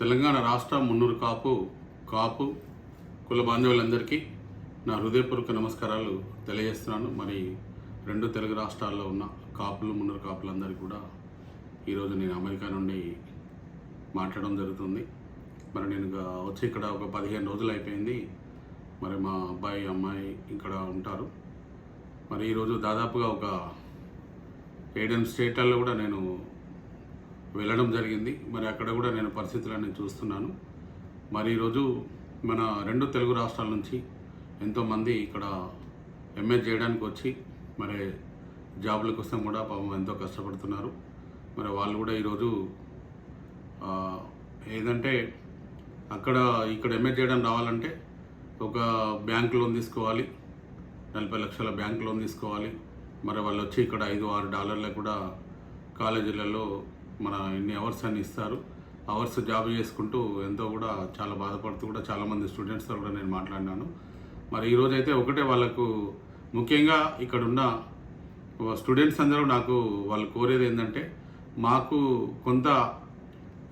తెలంగాణ రాష్ట్ర మున్నూరు కాపు కుల బాంధవులందరికీ నా హృదయపూర్వక నమస్కారాలు తెలియజేస్తున్నాను. మరి రెండు తెలుగు రాష్ట్రాల్లో ఉన్న మున్నూరు కాపులందరికీ కూడా ఈరోజు నేను అమెరికా నుండి మాట్లాడడం జరుగుతుంది. మరి నేను వచ్చి ఇక్కడ ఒక 15 రోజులు అయిపోయింది. మరి మా అబ్బాయి అమ్మాయి ఇక్కడ ఉంటారు. మరి ఈరోజు దాదాపుగా ఒక 7 స్టేట్లలో కూడా నేను వెళ్ళడం జరిగింది. మరి అక్కడ కూడా నేను పరిస్థితులన్నీ చూస్తున్నాను. మరి ఈరోజు మన రెండు తెలుగు రాష్ట్రాల నుంచి ఎంతోమంది ఇక్కడ ఎంఏ చేయడానికి వచ్చి మరి జాబుల కోసం కూడా పాపం ఎంతో కష్టపడుతున్నారు. మరి వాళ్ళు కూడా ఈరోజు ఏదంటే ఇక్కడ ఎంఏ చేయడం రావాలంటే ఒక బ్యాంక్ లోన్ తీసుకోవాలి, 40 లక్షల బ్యాంక్ లోన్ తీసుకోవాలి. మరి వాళ్ళు వచ్చి ఇక్కడ $5-6 కూడా కాలేజీలలో మన ఇన్ని అవర్స్ అని ఇస్తారు. అవర్స్ జాబ్ చేసుకుంటూ ఎంతో కూడా చాలా బాధపడుతూ కూడా చాలామంది స్టూడెంట్స్తో కూడా నేను మాట్లాడినాను. మరి ఈరోజు అయితే ఒకటే వాళ్ళకు ముఖ్యంగా ఇక్కడున్న స్టూడెంట్స్ అందరూ నాకు వాళ్ళు కోరేది ఏంటంటే మాకు కొంత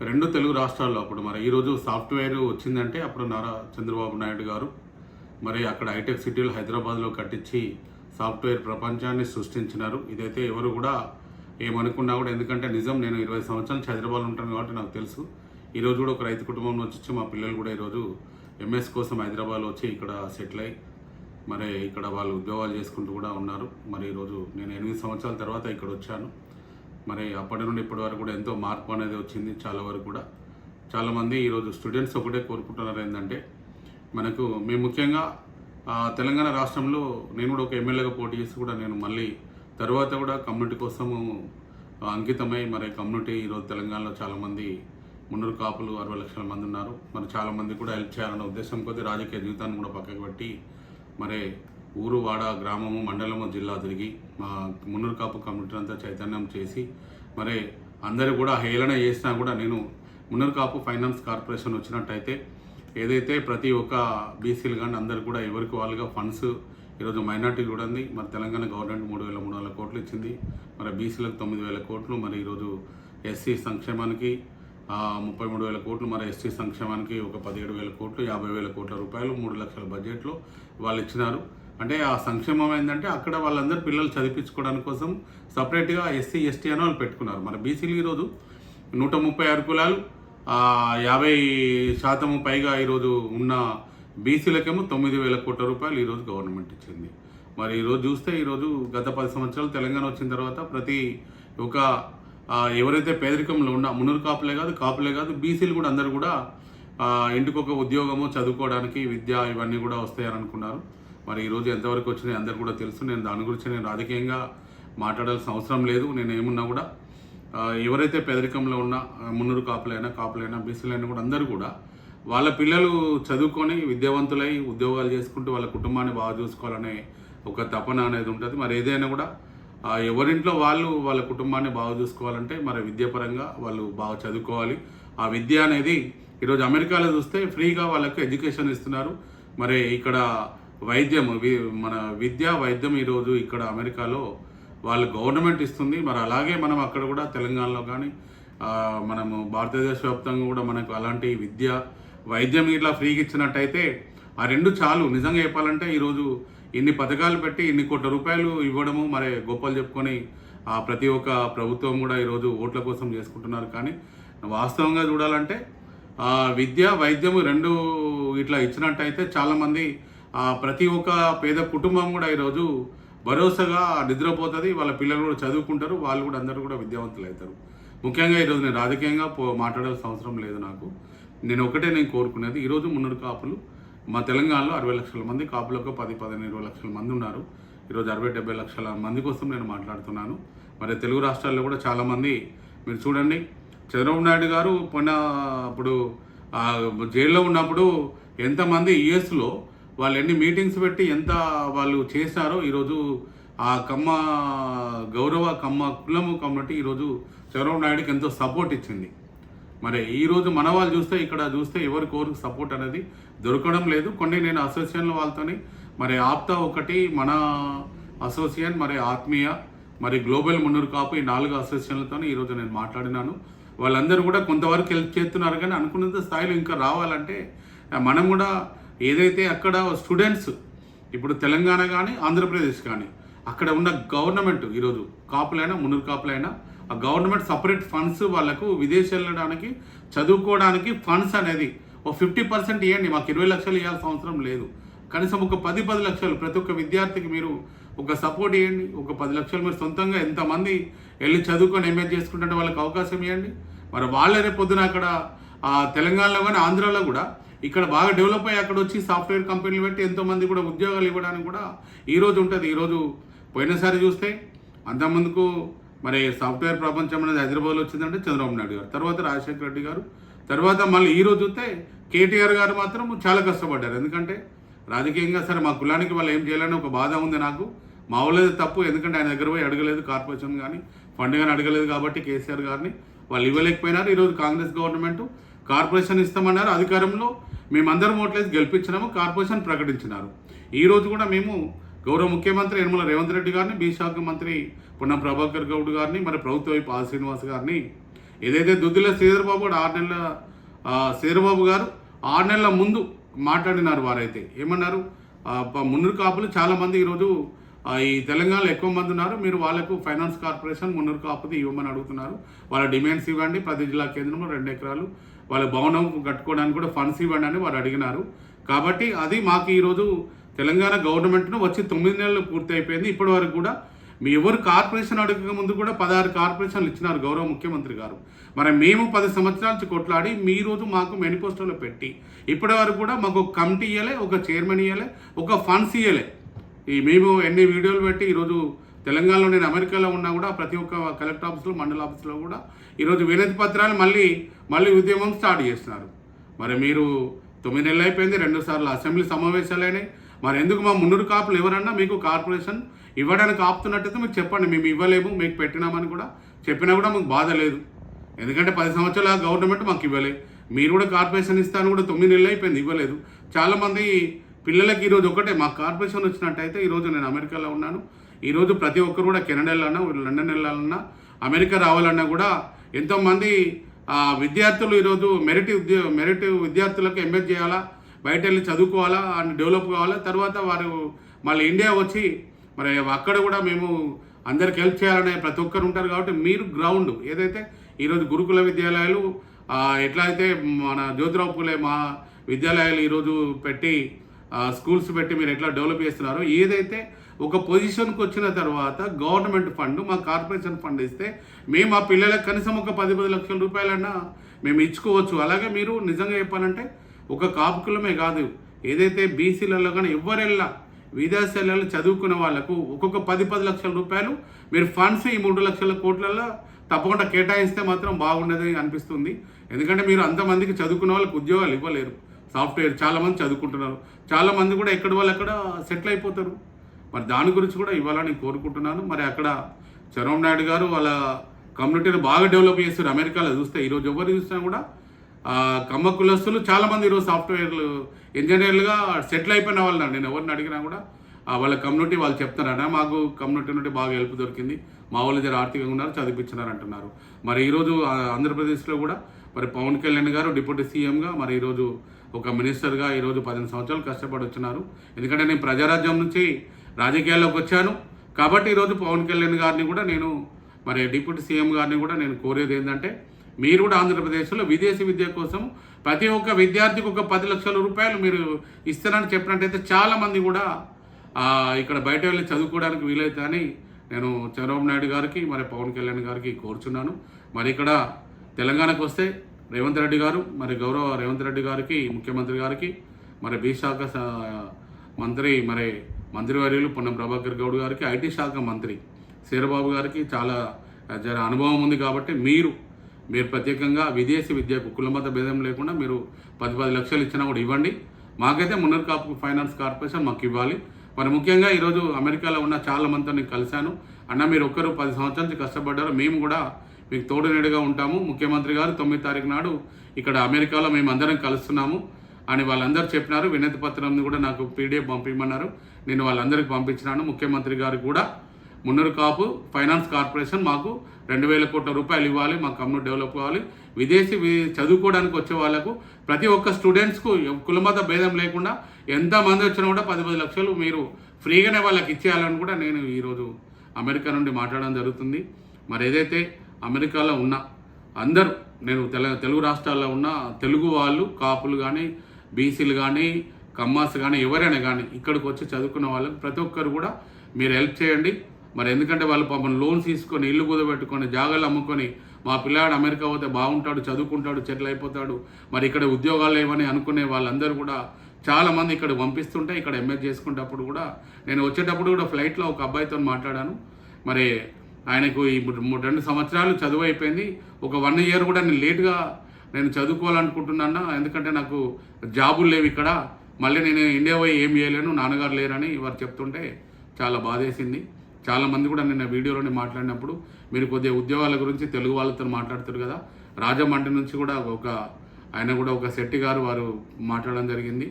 రెండు తెలుగు రాష్ట్రాల్లో అప్పుడు మరి ఈరోజు సాఫ్ట్వేర్ వచ్చిందంటే అప్పుడు నారా చంద్రబాబు నాయుడు గారు మరి అక్కడ హైటెక్ సిటీలు హైదరాబాద్లో కట్టించి సాఫ్ట్వేర్ ప్రపంచాన్ని సృష్టించినారు. ఇదైతే ఎవరు కూడా ఏమనుకున్నా కూడా, ఎందుకంటే నిజం, నేను 20 సంవత్సరాల నుంచి హైదరాబాద్లో ఉంటాను కాబట్టి నాకు తెలుసు. ఈరోజు కూడా ఒక రైతు కుటుంబం నుంచి వచ్చి మా పిల్లలు కూడా ఈరోజు ఎంఎస్ కోసం హైదరాబాద్లో వచ్చి ఇక్కడ సెటిల్ అయ్యి మరి ఇక్కడ వాళ్ళు ఉద్యోగాలు చేసుకుంటూ కూడా ఉన్నారు. మరి ఈరోజు నేను 8 సంవత్సరాల తర్వాత ఇక్కడ వచ్చాను. మరి అప్పటి నుండి ఇప్పటి వరకు కూడా ఎంతో మార్పు అనేది వచ్చింది. చాలా వరకు కూడా చాలామంది ఈరోజు స్టూడెంట్స్ ఒకటే కోరుకుంటున్నారు ఏంటంటే మేము ముఖ్యంగా తెలంగాణ రాష్ట్రంలో నేను కూడా ఒక ఎమ్మెల్యేగా పోటీ చేసి కూడా నేను మళ్ళీ తర్వాత కూడా కమ్యూనిటీ కోసము అంకితమై మరి కమ్యూనిటీ ఈరోజు తెలంగాణలో చాలామంది మున్నూరు కాపులు 60 లక్షల మంది ఉన్నారు. మరి చాలామంది కూడా హెల్ప్ చేయాలన్న ఉద్దేశం కొద్దీ రాజకీయ జీవితాన్ని కూడా పక్కకు పెట్టి మరి ఊరు వాడ గ్రామము మండలము జిల్లా తిరిగి మా మున్నూరు కాపు కమ్యూనిటీ అంతా చైతన్యం చేసి మరి అందరూ కూడా హేళన చేసినా కూడా నేను మున్నూరు కాపు ఫైనాన్స్ కార్పొరేషన్ వచ్చినట్టయితే ఏదైతే ప్రతి ఒక్క బీసీలు కానీ అందరు కూడా ఎవరికి వాళ్ళుగా ఫండ్స్ ఈరోజు మైనార్టీ కూడా ఉంది. మరి తెలంగాణ గవర్నమెంట్ 3,300 కోట్లు ఇచ్చింది. మరి బీసీలకు 9,000 కోట్లు, మరి ఈరోజు ఎస్సీ సంక్షేమానికి 33,000 కోట్లు, మరి ఎస్టీ సంక్షేమానికి ఒక 17,000 కోట్లు, 50,000 కోట్ల రూపాయలు 3 లక్షల బడ్జెట్లో వాళ్ళు ఇచ్చినారు. అంటే ఆ సంక్షేమం ఏంటంటే అక్కడ వాళ్ళందరూ పిల్లలు చదివించుకోవడానికి కోసం సపరేట్గా ఎస్సీ ఎస్టీ అని వాళ్ళు పెట్టుకున్నారు. మరి బీసీలు ఈరోజు 136 కులాలు 50% పైగా ఈరోజు ఉన్న బీసీలకేమో 9,000 కోట్ల రూపాయలు ఈరోజు గవర్నమెంట్ ఇచ్చింది. మరి ఈరోజు చూస్తే ఈరోజు గత 10 సంవత్సరాలు తెలంగాణ వచ్చిన తర్వాత ప్రతి ఒక ఎవరైతే పేదరికంలో ఉన్న మున్నూరు కాపులే కాదు బీసీలు కూడా అందరూ కూడా ఇంటికొక ఉద్యోగము, చదువుకోవడానికి విద్య ఇవన్నీ కూడా వస్తాయని అనుకున్నారు. మరి ఈరోజు ఎంతవరకు వచ్చినాయి అందరు కూడా తెలుసు. నేను దాని గురించి నేను రాజకీయంగా మాట్లాడాల్సిన అవసరం లేదు. నేను ఏమున్నా కూడా ఎవరైతే పేదరికంలో ఉన్న మున్నూరు కాపులైనా బీసీలైనా కూడా అందరూ కూడా వాళ్ళ పిల్లలు చదువుకొని విద్యావంతులై ఉద్యోగాలు చేసుకుంటూ వాళ్ళ కుటుంబాన్ని బాగా చూసుకోవాలనే ఒక తపన అనేది ఉంటుంది. మరి ఏదైనా కూడా ఎవరింట్లో వాళ్ళ కుటుంబాన్ని బాగా చూసుకోవాలంటే మరి విద్యాపరంగా వాళ్ళు బాగా చదువుకోవాలి. ఆ విద్య అనేది ఈరోజు అమెరికాలో చూస్తే ఫ్రీగా వాళ్ళకి ఎడ్యుకేషన్ ఇస్తున్నారు. మరి ఇక్కడ మన వైద్యం ఈరోజు ఇక్కడ అమెరికాలో వాళ్ళు గవర్నమెంట్ ఇస్తుంది. మరి అలాగే మనం అక్కడ కూడా తెలంగాణలో కానీ మనము భారతదేశ వ్యాప్తంగా కూడా మనకు అలాంటి వైద్యం ఇట్లా ఫ్రీగా ఇచ్చినట్టయితే ఆ రెండు చాలు. నిజంగా చెప్పాలంటే ఈరోజు ఇన్ని పథకాలు పెట్టి ఇన్ని కోట్ల రూపాయలు ఇవ్వడము మరి గొప్పలు చెప్పుకొని ప్రతి ఒక్క ప్రభుత్వం కూడా ఈరోజు ఓట్ల కోసం చేసుకుంటున్నారు. కానీ వాస్తవంగా చూడాలంటే వైద్యము రెండు ఇట్లా ఇచ్చినట్టయితే చాలామంది ప్రతి ఒక్క పేద కుటుంబం కూడా ఈరోజు భరోసాగా నిద్రపోతుంది. వాళ్ళ పిల్లలు కూడా చదువుకుంటారు, వాళ్ళు కూడా అందరూ కూడా విద్యావంతులు అవుతారు. ముఖ్యంగా ఈరోజు నేను రాజకీయంగా మాట్లాడాల్సిన అవసరం లేదు నాకు. నేను కోరుకునేది ఈరోజు మున్నూరు కాపులు మా తెలంగాణలో 60 లక్షల మంది, కాపులకు 10-15 లక్షల మంది ఉన్నారు. ఈరోజు 60-70 లక్షల మంది కోసం నేను మాట్లాడుతున్నాను. మరి తెలుగు రాష్ట్రాల్లో కూడా చాలామంది మీరు చూడండి, చంద్రబాబు నాయుడు గారు అప్పుడు జైల్లో ఉన్నప్పుడు ఎంతమంది యుఎస్లో వాళ్ళు ఎన్ని మీటింగ్స్ పెట్టి ఎంత వాళ్ళు చేశారో ఈరోజు ఆ కమ్మ కులము కమ్యూనిటీ ఈరోజు చంద్రబాబు నాయుడుకి ఎంతో సపోర్ట్ ఇచ్చింది. మరి ఈరోజు మన వాళ్ళు ఇక్కడ చూస్తే ఎవరికి సపోర్ట్ అనేది దొరకడం లేదు. కొన్ని నేను అసోసియేషన్ల వాళ్ళతోని మరి ఆప్తా ఒకటి, మన అసోసియేషన్, మరి ఆత్మీయ, మరి గ్లోబల్ మున్నూరు కాపు, ఈ 4 అసోసియేషన్లతో ఈరోజు నేను మాట్లాడినాను. వాళ్ళందరూ కూడా కొంతవరకు హెల్ప్ చేస్తున్నారు, కానీ అనుకున్నంత స్థాయిలో ఇంకా రావాలంటే మనం కూడా ఏదైతే అక్కడ స్టూడెంట్స్ ఇప్పుడు తెలంగాణ కానీ ఆంధ్రప్రదేశ్ కానీ అక్కడ ఉన్న గవర్నమెంట్ ఈరోజు కాపులైనా మున్నూరు కాపులైనా ఆ గవర్నమెంట్ సపరేట్ ఫండ్స్ వాళ్ళకు విదేశీ వెళ్ళడానికి చదువుకోవడానికి ఫండ్స్ అనేది ఓ 50% ఇవ్వండి. మాకు 20 లక్షలు ఇవ్వాల్సిన అవసరం లేదు, కనీసం ఒక 10 లక్షలు ప్రతి ఒక్క విద్యార్థికి మీరు ఒక సపోర్ట్ ఇవ్వండి. ఒక 10 లక్షలు మీరు సొంతంగా ఎంతమంది వెళ్ళి చదువుకొని ఎంఏ చేసుకుంటే వాళ్ళకి అవకాశం ఇవ్వండి. మరి వాళ్ళే రేపు పొద్దున అక్కడ తెలంగాణలో కానీ ఆంధ్రాలో కూడా ఇక్కడ బాగా డెవలప్ అయ్యి అక్కడ వచ్చి సాఫ్ట్వేర్ కంపెనీలు పెట్టి ఎంతోమంది కూడా ఉద్యోగాలు ఇవ్వడానికి కూడా ఈరోజు ఉంటుంది. ఈరోజు పోయినసారి చూస్తే అంతమందుకు మరి సాఫ్ట్వేర్ ప్రపంచం అనేది హైదరాబాద్లో వచ్చిందంటే చంద్రబాబు నాయుడు గారు, తర్వాత రాజశేఖర రెడ్డి గారు, తర్వాత మళ్ళీ ఈరోజు చూస్తే కేటీఆర్ గారు మాత్రం చాలా కష్టపడ్డారు. ఎందుకంటే రాజకీయంగా సరే మా కులానికి వాళ్ళు ఏం చేయాలని ఒక బాధ ఉంది నాకు. మా వాళ్ళది తప్పు, ఎందుకంటే ఆయన దగ్గర పోయి అడగలేదు, కార్పొరేషన్ కానీ ఫండ్ కానీ అడగలేదు కాబట్టి కేసీఆర్ గారిని వాళ్ళు ఇవ్వలేకపోయినారు. ఈరోజు కాంగ్రెస్ గవర్నమెంట్ కార్పొరేషన్ ఇస్తామన్నారు, అధికారంలో మేమందరం ఓట్లేసి గెలిపించినాము, కార్పొరేషన్ ప్రకటించినారు. ఈరోజు కూడా మేము గౌరవ ముఖ్యమంత్రి యనమల రేవంత్ రెడ్డి గారిని, బీ శాఖ మంత్రి పొన్నం ప్రభాకర్ గౌడ్ గారిని, మరి ప్రభుత్వ వైపు ఆర్ శ్రీనివాస్ గారిని, ఏదైతే దుద్దిల శ్రీధరబాబు కూడా 6 నెలల ముందు మాట్లాడినారు. వారైతే ఏమన్నారు, మున్నూరు కాపులు చాలామంది ఈరోజు ఈ తెలంగాణలో ఎక్కువ మంది ఉన్నారు, మీరు వాళ్ళకు ఫైనాన్స్ కార్పొరేషన్ మున్నూరు కాపుది ఇవ్వమని అడుగుతున్నారు, వాళ్ళ డిమాండ్స్ ఇవ్వండి, ప్రతి జిల్లా కేంద్రంలో 2 ఎకరాలు వాళ్ళ భవనం కట్టుకోవడానికి కూడా ఫండ్స్ ఇవ్వండి అని వారు అడిగినారు. కాబట్టి అది మాకు ఈరోజు తెలంగాణ గవర్నమెంట్ను వచ్చి 9 నెలలు పూర్తి అయిపోయింది. ఇప్పటి వరకు కూడా మీ ఎవరు కార్పొరేషన్ అడగక ముందు కూడా 16 కార్పొరేషన్లు ఇచ్చినారు గౌరవ ముఖ్యమంత్రి గారు. మరి మేము 10 సంవత్సరాల నుంచి కొట్లాడి మీ రోజు మాకు మేనిఫెస్టోలో పెట్టి ఇప్పటి వరకు కూడా మాకు ఒక కమిటీ ఇవ్వలే, ఒక చైర్మన్ ఇవ్వలే, ఒక ఫండ్స్ ఇవ్వలే. మేము ఎన్ని వీడియోలు పెట్టి ఈరోజు తెలంగాణలో నేను అమెరికాలో ఉన్నా కూడా ప్రతి ఒక్క కలెక్టర్ ఆఫీస్లో మండల ఆఫీస్లో కూడా ఈరోజు వినతి పత్రాలు మళ్ళీ ఉద్యమం స్టార్ట్ చేస్తున్నారు. మరి మీరు 9 నెలలు అయిపోయింది, 2 సార్లు అసెంబ్లీ సమావేశాలైనాయి. మరి ఎందుకు మా మున్నూరు కాపులు ఎవరన్నా మీకు కార్పొరేషన్ ఇవ్వడానికి ఆపుతున్నట్టయితే మీకు చెప్పండి, మేము ఇవ్వలేము, మీకు పెట్టినామని కూడా చెప్పినా కూడా మాకు బాధ లేదు. ఎందుకంటే 10 సంవత్సరాల గవర్నమెంట్ మాకు ఇవ్వలేదు, మీరు కూడా కార్పొరేషన్ ఇస్తాను కూడా 9 నెలలు అయిపోయింది, ఇవ్వలేదు. చాలామంది పిల్లలకి ఈరోజు ఒకటే మాకు కార్పొరేషన్ వచ్చినట్టయితే ఈరోజు నేను అమెరికాలో ఉన్నాను, ఈరోజు ప్రతి ఒక్కరు కూడా కెనడా వెళ్ళాలన్నా, లండన్ వెళ్ళాలన్నా, అమెరికా రావాలన్నా కూడా ఎంతోమంది విద్యార్థులు ఈరోజు మెరిట్ విద్యార్థులకు ఎంఎస్ చేయాలా, బయట వెళ్ళి చదువుకోవాలా అని డెవలప్ కావాలా, తర్వాత వారు మళ్ళీ ఇండియా వచ్చి మరి అక్కడ కూడా మేము అందరికి హెల్ప్ చేయాలనే ప్రతి ఒక్కరు ఉంటారు. కాబట్టి మీరు గ్రౌండ్ ఏదైతే ఈరోజు గురుకుల విద్యాలయాలు ఎట్లా అయితే మన జ్యోతిరావు పూలే మా విద్యాలయాలు ఈరోజు పెట్టి స్కూల్స్ పెట్టి మీరు ఎట్లా డెవలప్ చేస్తున్నారో, ఏదైతే ఒక పొజిషన్కి వచ్చిన తర్వాత గవర్నమెంట్ ఫండ్ మా కార్పొరేషన్ ఫండ్ ఇస్తే మేము ఆ పిల్లలకు కనీసం ఒక 10 లక్షల రూపాయలన్నా మేము ఇచ్చుకోవచ్చు. అలాగే మీరు నిజంగా చెప్పాలంటే ఒక కాపు కులమే కాదు, ఏదైతే బీసీలలో కానీ ఎవరెల్లా విదేశాలలో చదువుకున్న వాళ్ళకు ఒక్కొక్క 10 లక్షల రూపాయలు మీరు ఫండ్స్ ఈ 3 లక్షల కోట్లలో తప్పకుండా కేటాయిస్తే మాత్రం బాగుండేది అనిపిస్తుంది. ఎందుకంటే మీరు అంతమందికి చదువుకున్న వాళ్ళకి ఉద్యోగాలు ఇవ్వలేరు. సాఫ్ట్వేర్ చాలామంది చదువుకుంటున్నారు, చాలామంది కూడా ఎక్కడి వాళ్ళు అక్కడ సెటిల్ అయిపోతారు. మరి దాని గురించి కూడా ఇవ్వాలని కోరుకుంటున్నాను. మరి అక్కడ చంద్రబాబు నాయుడు గారు వాళ్ళ కమ్యూనిటీని బాగా డెవలప్ చేస్తారు. అమెరికాలో చూస్తే ఈరోజు ఎవరు చూసినా కూడా కమ్మ కులస్తులు చాలామంది ఈరోజు సాఫ్ట్వేర్లు ఇంజనీర్లుగా సెటిల్ అయిపోయిన వాళ్ళు. నేను ఎవరిని అడిగినా కూడా వాళ్ళ కమ్యూనిటీ వాళ్ళు చెప్తారన్నా మాకు కమ్యూనిటీ నుండి బాగా హెల్ప్ దొరికింది, మా వాళ్ళు జర ఆర్థికంగా ఉన్నారు, చదివించినారు అంటున్నారు. మరి ఈరోజు ఆంధ్రప్రదేశ్లో కూడా మరి పవన్ కళ్యాణ్ గారు డిప్యూటీ సీఎంగా, మరి ఈరోజు ఒక మినిస్టర్గా ఈరోజు 15 సంవత్సరాలు కష్టపడి వచ్చినారు. ఎందుకంటే నేను ప్రజారాజ్యం నుంచి రాజకీయాల్లోకి వచ్చాను కాబట్టి ఈరోజు పవన్ కళ్యాణ్ గారిని కూడా నేను మరి డిప్యూటీ సీఎం గారిని కూడా నేను కోరేది ఏంటంటే, మీరు కూడా ఆంధ్రప్రదేశ్లో విదేశీ విద్య కోసం ప్రతి ఒక్క విద్యార్థికి ఒక 10 లక్షల రూపాయలు మీరు ఇస్తారని చెప్పినట్టయితే చాలామంది కూడా ఇక్కడ బయట వెళ్ళి చదువుకోవడానికి వీలవుతుందని నేను చంద్రబాబు నాయుడు గారికి మరి పవన్ కళ్యాణ్ గారికి కోరుచున్నాను. మరి ఇక్కడ తెలంగాణకు వస్తే రేవంత్ రెడ్డి గారు, మరి గౌరవ రేవంత్ రెడ్డి గారికి, ముఖ్యమంత్రి గారికి, మరి బీ శాఖ మంత్రి మరి మంత్రివర్యులు పొన్నం ప్రభాకర్ గౌడ్ గారికి, ఐటీ శాఖ మంత్రి శ్రీధరబాబు గారికి చాలా అనుభవం ఉంది. కాబట్టి మీరు ప్రత్యేకంగా విదేశీ విద్యకు కులమత భేదం లేకుండా మీరు 10 లక్షలు ఇచ్చినా కూడా ఇవ్వండి. మాకైతే మున్నూరు కాపు ఫైనాన్స్ కార్పొరేషన్ మాకు ఇవ్వాలి. మరి ముఖ్యంగా ఈరోజు అమెరికాలో ఉన్న చాలా మందితో నేను కలిశాను. అన్న మీరు ఒక్కరు 10 సంవత్సరాల నుంచి కష్టపడ్డారు, మేము కూడా మీకు తోడునీడుగా ఉంటాము. ముఖ్యమంత్రి గారు 9వ తారీఖు నాడు ఇక్కడ అమెరికాలో మేము అందరం కలుస్తున్నాము అని వాళ్ళందరూ చెప్పినారు. వినతి పత్రం కూడా నాకు పీడిఎఫ్ పంపించమన్నారు, నేను వాళ్ళందరికీ పంపించినాను. ముఖ్యమంత్రి గారు కూడా మున్నూరు కాపు ఫైనాన్స్ కార్పొరేషన్ మాకు 2,000 కోట్ల రూపాయలు ఇవ్వాలి, మా కమ్యూనిటీ డెవలప్ కావాలి. విదేశీ చదువుకోవడానికి వచ్చే వాళ్ళకు ప్రతి ఒక్క స్టూడెంట్స్కు కులమత భేదం లేకుండా ఎంతమంది వచ్చినా కూడా 10 లక్షలు మీరు ఫ్రీగానే వాళ్ళకి ఇచ్చేయాలని కూడా నేను ఈరోజు అమెరికా నుండి మాట్లాడడం జరుగుతుంది. మరి ఏదైతే అమెరికాలో ఉన్న అందరూ, నేను తెలుగు రాష్ట్రాల్లో ఉన్న తెలుగు వాళ్ళు, కాపులు కానీ, బీసీలు కానీ, కమ్మాస్ కానీ, ఎవరైనా కానీ ఇక్కడికి వచ్చి చదువుకున్న వాళ్ళకి ప్రతి ఒక్కరు కూడా మీరు హెల్ప్ చేయండి. మరి ఎందుకంటే వాళ్ళు పాపం లోన్స్ తీసుకొని, ఇల్లు కుదబెట్టుకొని, జాగాలు అమ్ముకొని, మా పిల్లాడు అమెరికా పోతే బాగుంటాడు, చదువుకుంటాడు, సెటిల్ అయిపోతాడు, మరి ఇక్కడ ఉద్యోగాలు ఏమని అనుకునే వాళ్ళందరూ కూడా చాలామంది ఇక్కడ పంపిస్తుంటే ఇక్కడ ఎంఎస్ చేసుకునేటప్పుడు కూడా నేను వచ్చేటప్పుడు కూడా ఫ్లైట్లో ఒక అబ్బాయితో మాట్లాడాను. మరి ఆయనకు ఈ 2 సంవత్సరాలు చదువు అయిపోయింది, ఒక 1 ఇయర్ కూడా నేను లేట్గా నేను చదువుకోవాలనుకుంటున్నాను, ఎందుకంటే నాకు జాబులు లేవు ఇక్కడ, మళ్ళీ నేను ఇండియా పోయి ఏం చేయలేను, నాన్నగారు లేరని వారు చెప్తుంటే చాలా బాధేసింది. చాలామంది కూడా నిన్న వీడియోలోనే మాట్లాడినప్పుడు మీరు కొద్దిగా ఉద్యోగాల గురించి తెలుగు వాళ్ళతో మాట్లాడుతారు కదా, రాజమండ్రి నుంచి కూడా ఆయన కూడా ఒక శెట్టి గారు వారు మాట్లాడడం జరిగింది.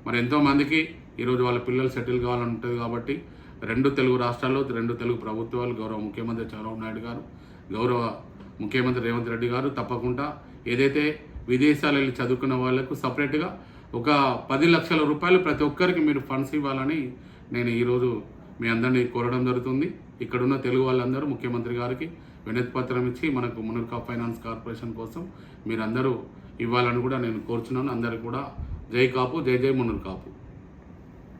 మరి ఎంతోమందికి ఈరోజు వాళ్ళ పిల్లలు సెటిల్ కావాలని ఉంటుంది కాబట్టి 2 తెలుగు రాష్ట్రాల్లో 2 తెలుగు ప్రభుత్వాలు, గౌరవ ముఖ్యమంత్రి చంద్రబాబు నాయుడు గారు, గౌరవ ముఖ్యమంత్రి రేవంత్ రెడ్డి గారు తప్పకుండా ఏదైతే విదేశాలు వెళ్ళి చదువుకున్న వాళ్ళకు సపరేట్గా ఒక 10 లక్షల రూపాయలు ప్రతి ఒక్కరికి మీరు ఫండ్స్ ఇవ్వాలని నేను ఈరోజు మీ అందరినీ కోరడం జరుగుతుంది. ఇక్కడున్న తెలుగు వాళ్ళందరూ ముఖ్యమంత్రి గారికి వినతి పత్రం ఇచ్చి మనకు మున్నూరు కాపు ఫైనాన్స్ కార్పొరేషన్ కోసం మీరందరూ ఇవ్వాలని కూడా నేను కోరుచున్నాను. అందరికీ కూడా జై కాపు, జై జై మున్నూరు కాపు.